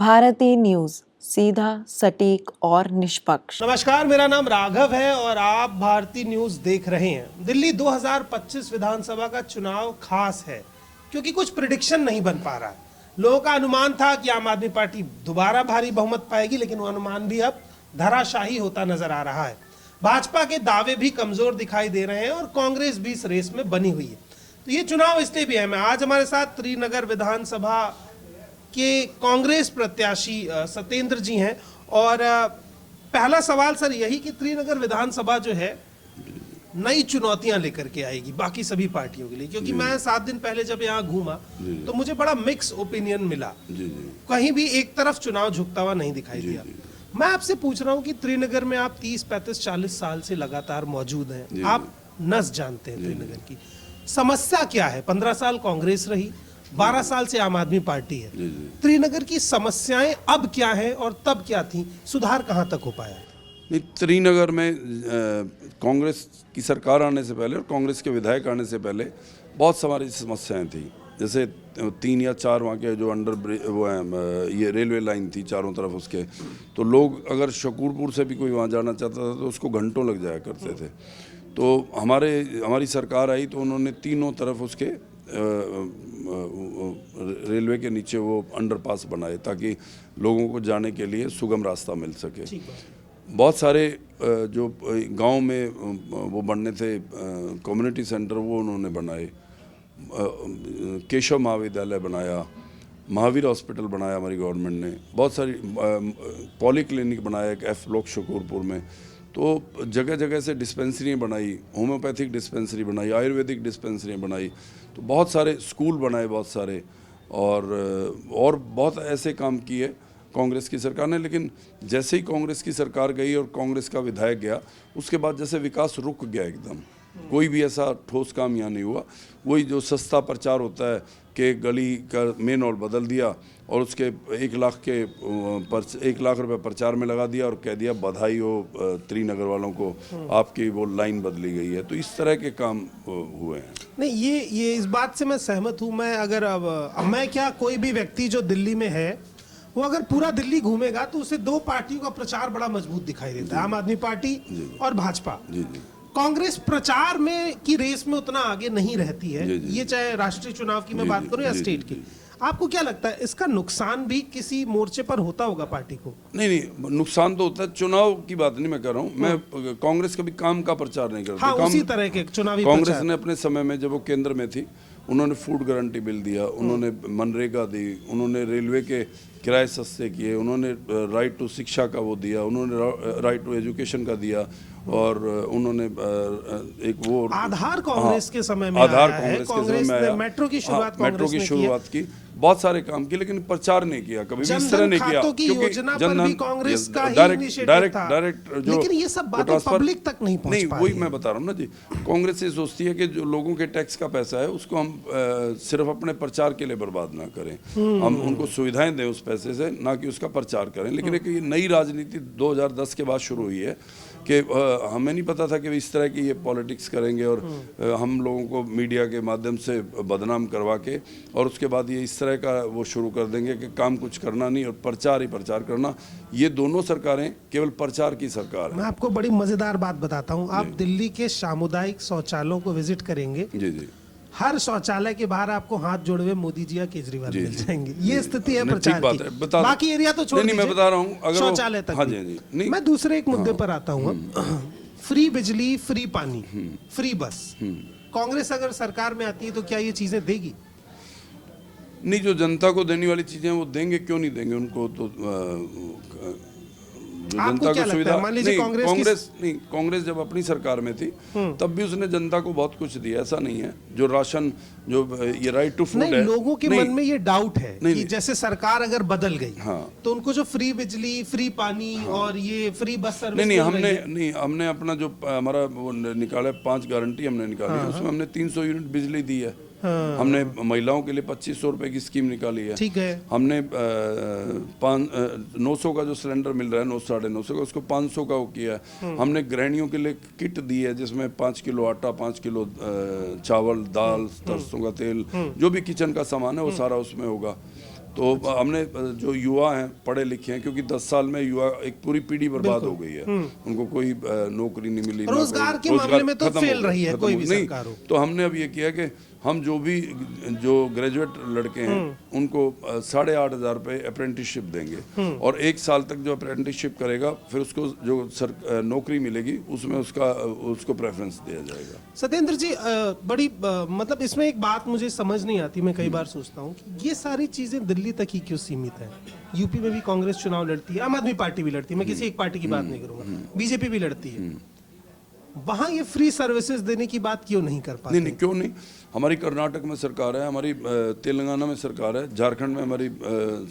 Bharti news, सीधा, सटीक और निष्पक्ष। नमस्कार, मेरा नाम राघव है और आप भारती न्यूज देख रहे हैं। दिल्ली 2025 विधानसभा का चुनाव खास है क्योंकि कुछ प्रिडिक्शन नहीं बन पा रहा है। लोगों का अनुमान था कि आम आदमी पार्टी दोबारा भारी बहुमत पाएगी, लेकिन वो अनुमान भी अब धराशायी होता नजर आ रहा है। भाजपा के दावे भी कमजोर दिखाई दे रहे हैं और कांग्रेस भी इस रेस में बनी हुई है। तो ये चुनाव इसलिए भी है। आज हमारे साथ त्रिनगर विधानसभा के कांग्रेस प्रत्याशी सत्येंद्र जी हैं और पहला सवाल सर यही कि त्रिनगर विधानसभा जो है नई चुनौतियां लेकर के आएगी बाकी सभी पार्टियों के लिए, क्योंकि मैं 7 दिन पहले जब यहाँ घूमा तो मुझे बड़ा मिक्स ओपिनियन मिला। कहीं भी एक तरफ चुनाव झुकता हुआ नहीं दिखाई दिया। मैं आपसे पूछ रहा हूँ कि त्रिनगर में आप 30, 35, 40 साल से लगातार मौजूद हैं, आप नस जानते हैं त्रिनगर की समस्या क्या है। 15 साल कांग्रेस रही, 12 साल से आम आदमी पार्टी है। त्रिनगर की समस्याएं अब क्या हैं और तब क्या थी, सुधार कहां तक हो पाया? नहीं, त्रिनगर में कांग्रेस की सरकार आने से पहले और कांग्रेस के विधायक आने से पहले बहुत सारी समस्याएं थी। जैसे 3 या 4 वहाँ के जो ये रेलवे लाइन थी चारों तरफ उसके, तो लोग अगर शकूरपुर से भी कोई वहाँ जाना चाहता था तो उसको घंटों लग जाया करते थे। तो हमारी सरकार आई तो उन्होंने तीनों तरफ उसके रेलवे के नीचे वो अंडरपास बनाए ताकि लोगों को जाने के लिए सुगम रास्ता मिल सके। बहुत सारे जो गांव में वो बनने थे कम्युनिटी सेंटर, वो उन्होंने बनाए। केशव महाविद्यालय बनाया, महावीर हॉस्पिटल बनाया हमारी गवर्नमेंट ने, बहुत सारी पॉली क्लिनिक बनाया एक F ब्लॉक शकूरपुर में। तो जगह जगह से डिस्पेंसरी बनाई, होम्योपैथिक डिस्पेंसरी बनाई, आयुर्वेदिक डिस्पेंसरी बनाई, तो बहुत सारे स्कूल बनाए बहुत सारे, और बहुत ऐसे काम किए कांग्रेस की सरकार ने। लेकिन जैसे ही कांग्रेस की सरकार गई और कांग्रेस का विधायक गया, उसके बाद जैसे विकास रुक गया एकदम। कोई भी ऐसा ठोस काम यहाँ नहीं हुआ। वही जो सस्ता प्रचार होता है कि गली का मेन हॉल बदल दिया और उसके 1 लाख रुपए प्रचार में लगा दिया और कह दिया बधाई हो त्रिनगर वालों को, आपकी वो लाइन बदली गई है। तो इस तरह के काम हुए हैं। नहीं, ये इस बात से मैं सहमत हूँ। मैं अगर मैं क्या, कोई भी व्यक्ति जो दिल्ली में है वो अगर पूरा दिल्ली घूमेगा तो उसे 2 पार्टियों का प्रचार बड़ा मजबूत दिखाई देता है, आम आदमी पार्टी और भाजपा। कांग्रेस प्रचार में की रेस में उतना आगे नहीं रहती है। ये चाहे राष्ट्रीय चुनाव की मैं बात करूं या स्टेट की। आपको क्या लगता है इसका नुकसान भी किसी मोर्चे पर होता होगा पार्टी को? नहीं, नुकसान तो होता है। चुनाव की बात नहीं मैं कर रहा हूँ। मैं कांग्रेस कभी काम का प्रचार नहीं करती। हाँ, उसी तरह के चुनावी कांग्रेस ने अपने समय में जब वो केंद्र में थी, उन्होंने फूड गारंटी बिल दिया, उन्होंने मनरेगा दी, उन्होंने रेलवे के किराए सस्ते किए, उन्होंने राइट टू शिक्षा का वो दिया, उन्होंने राइट टू एजुकेशन का दिया, और उन्होंने एक वो आधार कांग्रेस के समय में आधार आया कांग्रेस है। के समय में आया। मेट्रो की शुरुआत की, बहुत सारे काम किए, लेकिन प्रचार नहीं किया, कभी भी इस तरह नहीं किया। क्योंकि कांग्रेस का ही इनिशिएटिव था। डायरेक्ट जो, लेकिन ये सब बातें पब्लिक तक नहीं पहुंच पाई। वही मैं बता रहा हूँ ना जी। कांग्रेस ये सोचती है कि जो लोगों के टैक्स का पैसा है उसको हम सिर्फ अपने प्रचार के लिए बर्बाद ना करें, हम उनको सुविधाएं दें उस पैसे से, ना कि उसका प्रचार करें। लेकिन एक ये नई राजनीति 2010 के बाद शुरू हुई है कि हमें नहीं पता था कि इस तरह की ये पॉलिटिक्स करेंगे और हम लोगों को मीडिया के माध्यम से बदनाम करवा के, और उसके बाद ये इस तरह का वो शुरू कर देंगे कि काम कुछ करना नहीं और प्रचार ही प्रचार करना। ये दोनों सरकारें केवल प्रचार की सरकार है। मैं आपको बड़ी मजेदार बात बताता हूँ। आप दिल्ली के सामुदायिक शौचालयों को विजिट करेंगे, जी, हर शौचालय के बाहर आपको हाथ जोड़े हुए मोदी जी या केजरीवाल मिल जाएंगे। ये स्थिति है प्रचार की। बाकी एरिया तो छोड़ दीजिए, मैं बता रहा हूँ शौचालय तक। नहीं, मैं दूसरे एक मुद्दे पर आता हूँ। फ्री बिजली, फ्री पानी, फ्री बस। कांग्रेस अगर सरकार में आती है तो क्या ये चीजें देगी? नहीं, जो जनता को देने वाली चीजें वो देंगे, क्यों नहीं देंगे उनको? तो जो जनता को सुविधा, कांग्रेस जब अपनी सरकार में थी तब भी उसने जनता को बहुत कुछ दिया। ऐसा नहीं है जो राशन, जो ये राइट टू फूड है, लोगों के मन में ये डाउट है कि जैसे सरकार अगर बदल गई तो उनको जो फ्री बिजली, फ्री पानी और ये फ्री बस सर्विस हमने अपना जो हमारा वो निकाला 5 गारंटी हमने निकाली, उसमें हमने 300 यूनिट बिजली दी है। हमने महिलाओं के लिए 2500 रुपए की स्कीम निकाली है। ठीक है। हमने 900 का जो सिलेंडर मिल रहा है, 900 साढ़े 900 का, उसको 500 का वो किया है। हमने गृहिणियों के लिए किट दी है जिसमें 5 किलो आटा, 5 किलो चावल, दाल, सरसों का तेल, जो भी किचन का सामान है वो सारा उसमें होगा। तो हमने जो युवा हैं पढ़े लिखे हैं, क्योंकि 10 साल में युवा एक पूरी पीढ़ी बर्बाद हो गई है, उनको कोई नौकरी नहीं मिली, रोजगार के मामले में तो फेल रही है कोई भी सरकार हो। तो हमने अब ये किया कि हम जो ग्रेजुएट लड़के हैं उनको 8,500 रुपये अप्रेंटिसशिप देंगे, और 1 साल तक जो अप्रेंटिसशिप करेगा फिर उसको जो नौकरी मिलेगी उसमें उसको प्रेफरेंस दिया जाएगा। सत्येंद्र जी, बड़ी मतलब इसमें एक बात मुझे समझ नहीं आती, मैं कई बार सोचता हूँ कि ये सारी चीजें दिल्ली तक ही क्यों सीमित है। यूपी में भी कांग्रेस चुनाव लड़ती है, आम आदमी पार्टी भी लड़ती है, मैं किसी एक पार्टी की बात नहीं करूंगा, बीजेपी भी लड़ती है, वहां ये फ्री सर्विसेज देने की बात क्यों नहीं कर पाते? नहीं, क्यों नहीं। हमारी कर्नाटक में सरकार है, हमारी तेलंगाना में सरकार है, झारखंड में हमारी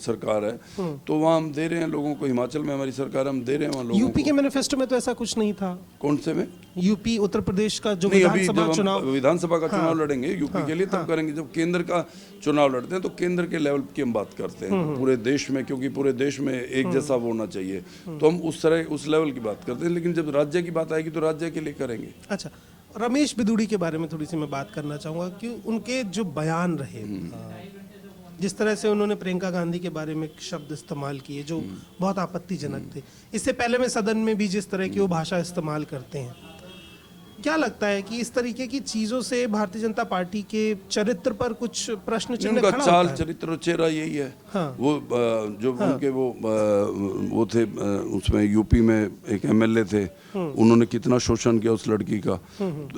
सरकार है, तो वहाँ हम दे रहे हैं लोगों को। हिमाचल में हमारी सरकार है, हम दे रहे हैं वहाँ लोगों को। यूपी के मैनिफेस्टो में तो ऐसा कुछ नहीं था। कौन से में? यूपी, उत्तर प्रदेश का जो विधानसभा का चुनाव लड़ेंगे यूपी के लिए, तब करेंगे जब केंद्र का चुनाव लड़ते हैं, तो केंद्र के लेवल की हम बात करते हैं पूरे देश में, क्योंकि पूरे देश में एक जैसा होना चाहिए, तो हम उस लेवल की बात करते हैं। लेकिन जब राज्य की बात आएगी तो राज्य के लिए करेंगे। अच्छा, रमेश बिदुड़ी के बारे में थोड़ी सी मैं बात करना चाहूँगा कि उनके जो बयान रहे, जिस तरह से उन्होंने प्रियंका गांधी के बारे में शब्द इस्तेमाल किए जो बहुत आपत्तिजनक थे, इससे पहले में सदन में भी जिस तरह की वो भाषा इस्तेमाल करते हैं, क्या लगता है कि इस तरीके की चीजों से भारतीय जनता पार्टी के चरित्र पर कुछ प्रश्न चिन्ह खड़ा होता है? चाल चरित्र चेहरा यही है। हाँ। वो जो उनके वो थे, उसमें यूपी में एक एमएलए थे, उन्होंने कितना शोषण किया उस लड़की का।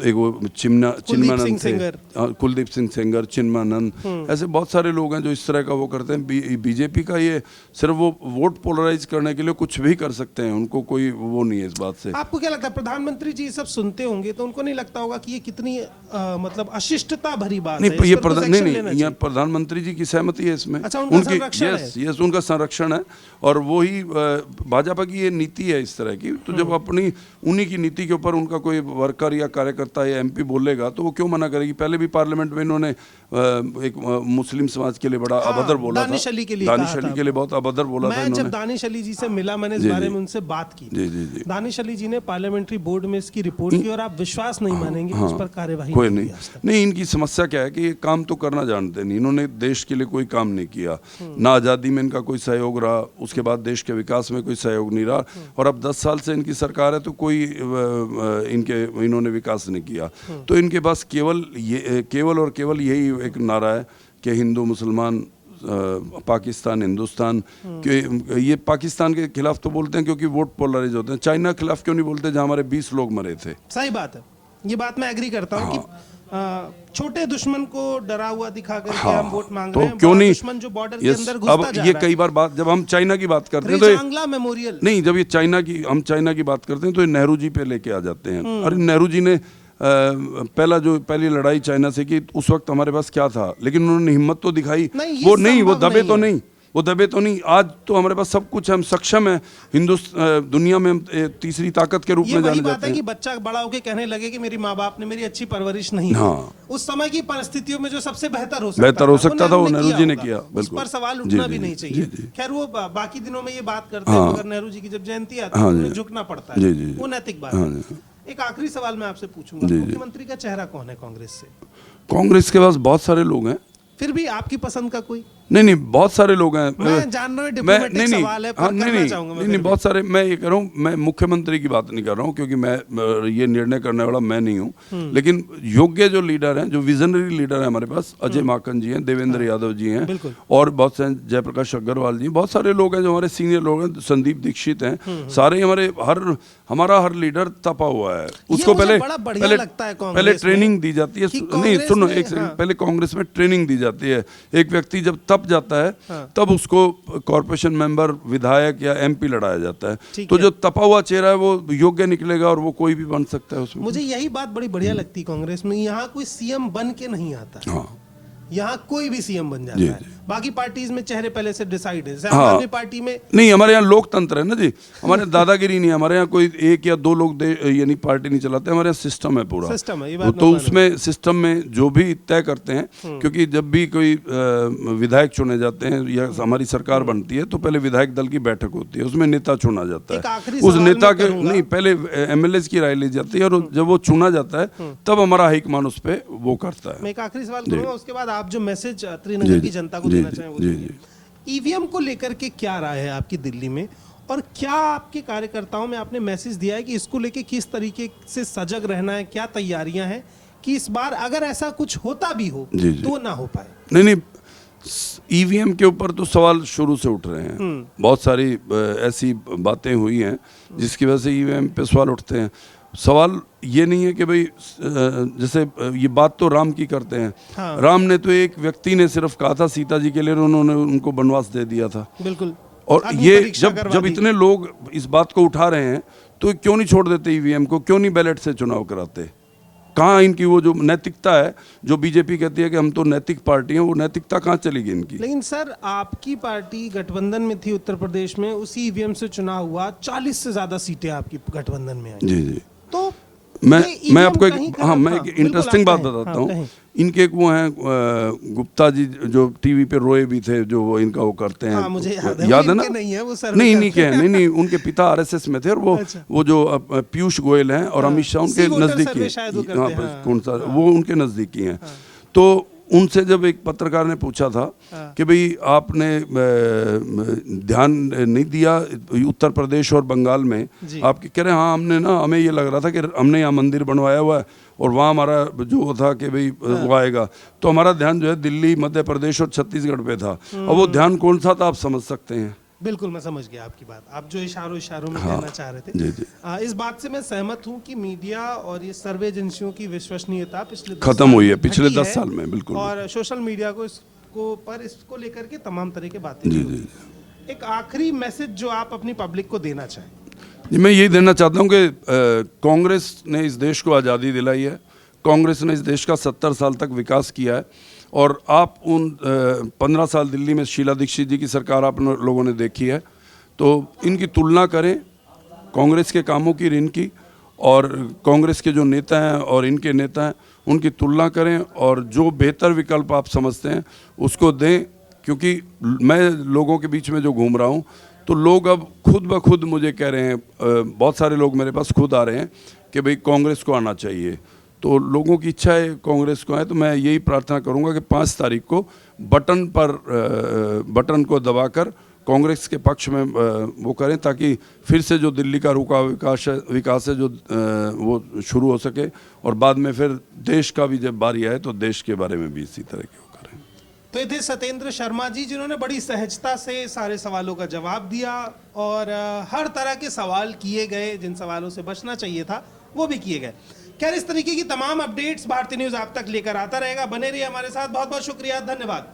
एक वो चिन्मयानंद थे, कुलदीप सिंह सेंगर, चिन्मयानंद, ऐसे बहुत सारे लोग हैं जो इस तरह का वो करते हैं। बीजेपी का ये सिर्फ वो वोट पोलराइज करने के लिए कुछ भी कर सकते हैं, उनको कोई वो नहीं है इस बात से। आपको क्या लगता है, प्रधानमंत्री जी सब सुनते होंगे तो उनको नहीं लगता होगा कि ये कितनी मतलब अशिष्टता भरी बात है? ये प्रधानमंत्री जी की सहमति है इसमें। अच्छा, उनका संरक्षण है, और वो ही भाजपा की ये नीति है इस तरह की। तो जब अपनी उन्हीं की नीति के ऊपर उनका कोई वर्कर या कार्यकर्ता या एमपी बोलेगा तो वो क्यों मना करेगी। पहले भी पार्लियामेंट में इन्होंने एक मुस्लिम समाज के लिए बड़ा अभद्र बोला था, दानिश अली के लिए बहुत अभद्र बोला था। मैं जब दानिश अली जी से मिला, मैंने इस बारे में उनसे बात की। दानिश अली जी ने पार्लियामेंट्री बोर्ड में इसकी रिपोर्ट की, और आप विश्वास नहीं मानेंगे उस पर कार्यवाही कोई नहीं। इनकी समस्या क्या है कि ये काम तो करना जानते नहीं, इन्होंने देश के लिए कोई काम नहीं किया, ना आज़ादी में इनका कोई सहयोग रहा, उसके बाद देश के विकास में कोई सहयोग नहीं रहा, और अब 10 साल से इनकी सरकार है तो कोई इन्होंने विकास नहीं किया। तो इनके पास केवल और केवल यही एक नारा है कि हिंदू मुसलमान, पाकिस्तान हिंदुस्तान, कि ये पाकिस्तान के खिलाफ तो बोलते हैं क्योंकि वोट पोलराइज होते हैं। चाइना के खिलाफ क्यों नहीं बोलते जहां हमारे 20 लोग मरे थे? सही बात है, ये बात मैं एग्री करता हूँ कि छोटे दुश्मन को डरा हुआ दिखाकर हम वोट मांग रहे हैं, क्यों नहीं? दुश्मन जो बॉर्डर के अंदर घुसता जा रहा है। ये कई बार बात जब हम चाइना की बात करते हैं तो मेमोरियल नहीं, जब ये हम चाइना की बात करते हैं तो ये नेहरू जी पे लेके आ जाते हैं। अरे नेहरू जी ने पहली लड़ाई चाइना से की, उस वक्त हमारे पास क्या था, लेकिन उन्होंने हिम्मत तो दिखाई। वो दबे तो नहीं। आज तो हमारे पास सब कुछ है, हम सक्षम है, दुनिया में हम तीसरी ताकत के रूप में जाने जाते हैं। कि बच्चा बड़ा होकर कहने लगे कि मेरी माँ बाप ने मेरी अच्छी परवरिश नहीं, उस समय की परिस्थितियों में जो सबसे बेहतर हो सकता था वो नेहरू जी ने किया। उस पर सवाल उठना भी नहीं चाहिए। खैर, वो बाकी दिनों में ये बात करते हैं, मगर नेहरू जी की जब जयंती आती है उन्हें झुकना पड़ता है, वो नैतिक बात है। एक आखिरी सवाल मैं आपसे पूछूंगा, मुख्यमंत्री का चेहरा कौन है कांग्रेस से? कांग्रेस के पास बहुत सारे लोग हैं, फिर भी आपकी पसंद का कोई? नहीं, बहुत सारे लोग हैं। मैं जान रहा हूँ डिप्लोमेटिक सवाल है, पर करना चाहूंगा मैं। नहीं, बहुत सारे। मैं ये कह रहा हूँ, मैं मुख्यमंत्री की बात नहीं कर रहा हूँ क्योंकि मैं ये निर्णय करने वाला मैं नहीं हूँ, लेकिन योग्य जो लीडर हैं, जो विजनरी लीडर हैं हमारे पास, अजय माकन जी हैं, देवेंद्र यादव जी हैं, और बहुत से जयप्रकाश अग्रवाल जी, बहुत सारे लोग हैं जो हमारे सीनियर लोग हैं, संदीप दीक्षित हैं, सारे हमारा हर लीडर तपा हुआ है। उसको पहले ट्रेनिंग दी जाती है। नहीं, सुनो एक सेकंड, पहले कांग्रेस में ट्रेनिंग दी जाती है। एक व्यक्ति जब तप जाता है तब उसको कॉर्पोरेशन मेंबर, विधायक या एमपी लड़ाया जाता है। तो जो तपा हुआ चेहरा है वो योग्य निकलेगा और वो कोई भी बन सकता है उसमें। मुझे यही बात बड़ी बढ़िया लगती कांग्रेस में, यहाँ कोई सीएम बन के नहीं आता, यहाँ कोई भी सीएम बन जाता है। बाकी पार्टीज में चेहरे पहले से डिसाइड है। आम आदमी पार्टी में नहीं, हमारे यहाँ लोकतंत्र है ना जी, हमारे दादागिरी नहीं है। हमारे यहाँ कोई 1 या 2 लोग यानी पार्टी नहीं चलाते, हमारे यहाँ सिस्टम है, पूरा सिस्टम है। तो उसमें सिस्टम में जो भी तय करते हैं, क्योंकि जब भी कोई विधायक चुने जाते हैं या हमारी सरकार बनती है तो पहले विधायक दल की बैठक होती है, उसमें नेता चुना जाता है। उस नेता के नहीं, पहले एमएलए की राय ली जाती है, और जब वो चुना जाता है तब हमारा हाईकमान उस पर वो करता है। मैं एक आखिरी सवाल करूंगा, उसके बाद आप जो मैसेज त्रिनगर की जनता को देना चाहें। ईवीएम को लेकर के क्या राय है आपकी दिल्ली में, और क्या आपके कार्यकर्ताओं में आपने मैसेज दिया है कि इसको लेके किस तरीके से सजग रहना है, क्या तैयारियां हैं कि इस बार अगर ऐसा कुछ होता भी हो तो ना हो पाए? नहीं, ईवीएम के ऊपर तो सवाल शुरू से उठ रहे हैं। बहुत सारी ऐसी बातें हुई हैं जिसकी वजह से ईवीएम पे सवाल उठते हैं। सवाल ये नहीं है कि भाई जैसे ये बात तो राम की करते हैं। हाँ। राम ने तो एक व्यक्ति ने सिर्फ कहा था सीता जी के लिए, उन्होंने उनको वनवास दे दिया था। बिल्कुल। और ये जब इतने लोग इस बात को उठा रहे हैं तो क्यों नहीं छोड़ देते ईवीएम को, क्यों नहीं बैलेट से चुनाव कराते? कहाँ इनकी वो जो नैतिकता है, जो बीजेपी कहती है कि हम तो नैतिक पार्टी हैं, वो नैतिकता कहाँ चली गई इनकी? लेकिन सर आपकी पार्टी गठबंधन में थी उत्तर प्रदेश में, उसी ईवीएम से चुनाव हुआ, 40 से ज्यादा सीटें आपकी गठबंधन में आई। जी। तो मैं आपको एक इंटरेस्टिंग बात बताता हूँ। इनके एक वो हैं गुप्ता जी जो टीवी पे रोए भी थे, जो वो इनका वो करते हैं। मुझे याद है ना? नहीं है वो सर। नहीं, उनके पिता आरएसएस में थे, और वो जो पीयूष गोयल हैं और अमित शाह उनके नजदीकी, कौन सा वो उनके नजदीकी हैं। तो उनसे जब एक पत्रकार ने पूछा था कि भाई आपने ध्यान नहीं दिया उत्तर प्रदेश और बंगाल में, आप कह रहे हैं हाँ हमने ना, हमें ये लग रहा था कि हमने यहाँ मंदिर बनवाया हुआ है और वहाँ हमारा जो था कि भाई वो आएगा, तो हमारा ध्यान जो है दिल्ली, मध्य प्रदेश और छत्तीसगढ़ पे था। और वो ध्यान कौन सा था आप समझ सकते हैं। बिल्कुल, मैं समझ गया आपकी बात, आप जो इशारों में कहना चाह रहे थे। जी। इस बात से मैं सहमत हूं कि मीडिया और ये सर्वे एजेंसियों की विश्वसनीयता खत्म हुई है पिछले 10 साल में। बिल्कुल। और सोशल मीडिया को इसको लेकर के तमाम तरह के बातें। जी। एक आखिरी मैसेज जो आप अपनी पब्लिक को देना चाहें? जी, मैं यही देना चाहता हूँ कि कांग्रेस ने इस देश को आज़ादी दिलाई है, कांग्रेस ने इस देश का 70 साल तक विकास किया है, और आप उन 15 साल दिल्ली में शीला दीक्षित जी की सरकार आप लोगों ने देखी है, तो इनकी तुलना करें कांग्रेस के कामों की, इनकी, और कांग्रेस के जो नेता हैं और इनके नेता हैं उनकी तुलना करें, और जो बेहतर विकल्प आप समझते हैं उसको दें। क्योंकि मैं लोगों के बीच में जो घूम रहा हूँ तो लोग अब खुद ब खुद मुझे कह रहे हैं, बहुत सारे लोग मेरे पास खुद आ रहे हैं कि भाई कांग्रेस को आना चाहिए। तो लोगों की इच्छा है कांग्रेस को आए, तो मैं यही प्रार्थना करूंगा कि 5 तारीख को बटन को दबाकर कांग्रेस के पक्ष में वो करें, ताकि फिर से जो दिल्ली का रुका विकास है जो वो शुरू हो सके, और बाद में फिर देश का भी जब बारी आए तो देश के बारे में भी इसी तरह के वो करें। तो ये थे सत्येंद्र शर्मा जी, जिन्होंने बड़ी सहजता से सारे सवालों का जवाब दिया, और हर तरह के सवाल किए गए, जिन सवालों से बचना चाहिए था वो भी किए गए। खैर, इस तरीके की तमाम अपडेट्स भारतीय न्यूज़ आप तक लेकर आता रहेगा। बने रहिए हमारे साथ। बहुत बहुत शुक्रिया, धन्यवाद।